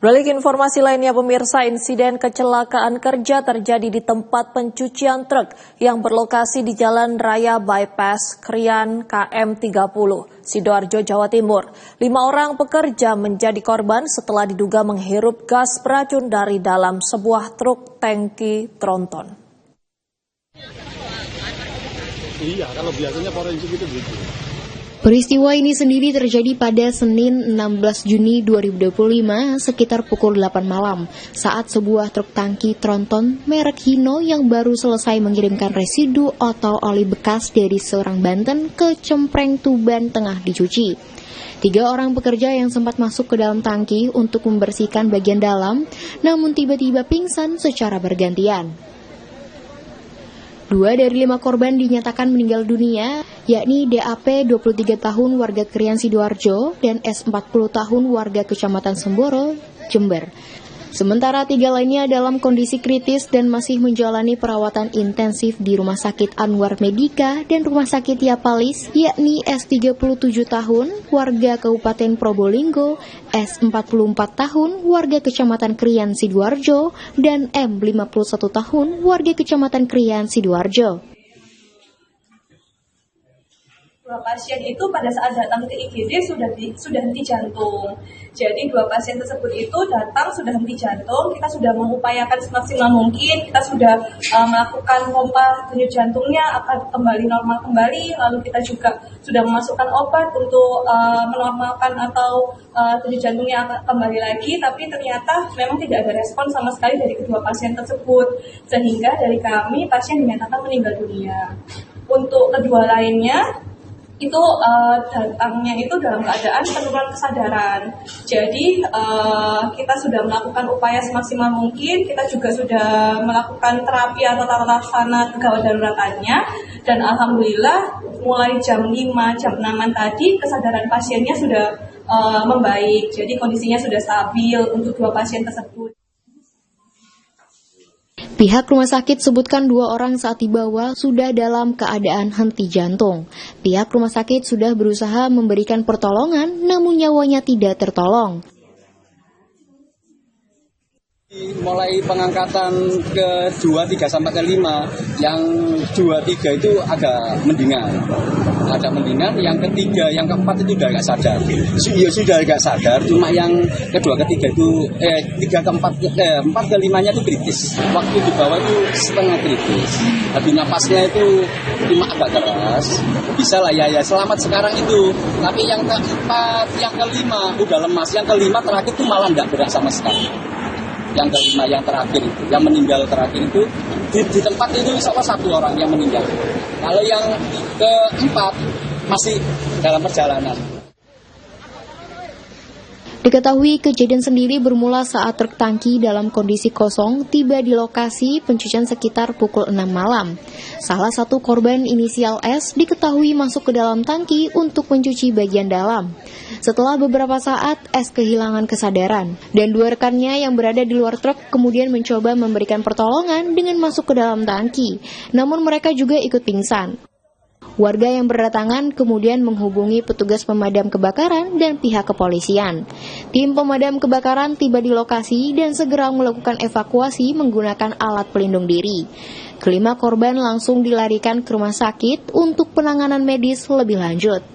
Beralih ke informasi lainnya, pemirsa, insiden kecelakaan kerja terjadi di tempat pencucian truk yang berlokasi di Jalan Raya Bypass Krian KM 30, Sidoarjo, Jawa Timur. 5 orang pekerja menjadi korban setelah diduga menghirup gas beracun dari dalam sebuah truk tangki tronton. Iya, kalau biasanya forensik itu begitu. Peristiwa ini sendiri terjadi pada Senin 16 Juni 2025 sekitar pukul 8 malam saat sebuah truk tangki tronton merek Hino yang baru selesai mengirimkan residu atau oli bekas dari Serang, Banten ke Cempreng, Tuban tengah dicuci. 3 orang pekerja yang sempat masuk ke dalam tangki untuk membersihkan bagian dalam, namun tiba-tiba pingsan secara bergantian. 2 dari 5 korban dinyatakan meninggal dunia, yakni DAP 23 tahun warga Krian Sidoarjo dan S 40 tahun warga Kecamatan Semboro, Jember. Sementara 3 lainnya dalam kondisi kritis dan masih menjalani perawatan intensif di Rumah Sakit Anwar Medika dan Rumah Sakit Yapalis, yakni S 37 tahun warga Kabupaten Probolinggo, S 44 tahun warga Kecamatan Krian Sidoarjo, dan M 51 tahun warga Kecamatan Krian Sidoarjo. 2 pasien itu pada saat datang ke IGD sudah henti jantung. Jadi 2 pasien tersebut itu datang sudah henti jantung. Kita sudah mengupayakan semaksimal mungkin. Kita sudah melakukan pompa denyut jantungnya akan kembali normal kembali. Lalu kita juga sudah memasukkan obat untuk menormalkan atau denyut jantungnya akan kembali lagi. Tapi ternyata memang tidak ada respon sama sekali dari kedua pasien tersebut. Sehingga dari kami pasien dinyatakan meninggal dunia. Untuk kedua lainnya itu datangnya itu dalam keadaan penurunan kesadaran. Jadi kita sudah melakukan upaya semaksimal mungkin. Kita juga sudah melakukan terapi atau tata laksana gawat daruratannya. Dan alhamdulillah mulai jam 5, jam 6 tadi kesadaran pasiennya sudah membaik. Jadi kondisinya sudah stabil untuk 2 pasien tersebut. Pihak rumah sakit sebutkan 2 orang saat dibawa sudah dalam keadaan henti jantung. Pihak rumah sakit sudah berusaha memberikan pertolongan, namun nyawanya tidak tertolong. Mulai pengangkatan ke 2, 3 sampai ke 5, yang 2, 3 itu agak mendingan. Yang ketiga, yang keempat itu udah agak sadar. Ya sudah agak sadar, cuma yang kedua, ketiga itu 3 ke 4, 4 ke 5-nya itu kritis. Waktu di bawah itu setengah kritis. Habis napasnya itu cuma agak keras. Bisa lah ya selamat sekarang itu. Tapi yang keempat, yang kelima udah lemas. Yang kelima terakhir itu malah enggak gerak sama sekali. Yang kelima, yang terakhir itu, yang meninggal terakhir itu di tempat itu insya Allah 1 orang yang meninggal. Kalau yang keempat masih dalam perjalanan. Diketahui kejadian sendiri bermula saat truk tangki dalam kondisi kosong tiba di lokasi pencucian sekitar pukul 6 malam. Salah satu korban inisial S diketahui masuk ke dalam tangki untuk mencuci bagian dalam. Setelah beberapa saat, S kehilangan kesadaran dan 2 rekannya yang berada di luar truk kemudian mencoba memberikan pertolongan dengan masuk ke dalam tangki. Namun mereka juga ikut pingsan. Warga yang berdatangan kemudian menghubungi petugas pemadam kebakaran dan pihak kepolisian. Tim pemadam kebakaran tiba di lokasi dan segera melakukan evakuasi menggunakan alat pelindung diri. Kelima korban langsung dilarikan ke rumah sakit untuk penanganan medis lebih lanjut.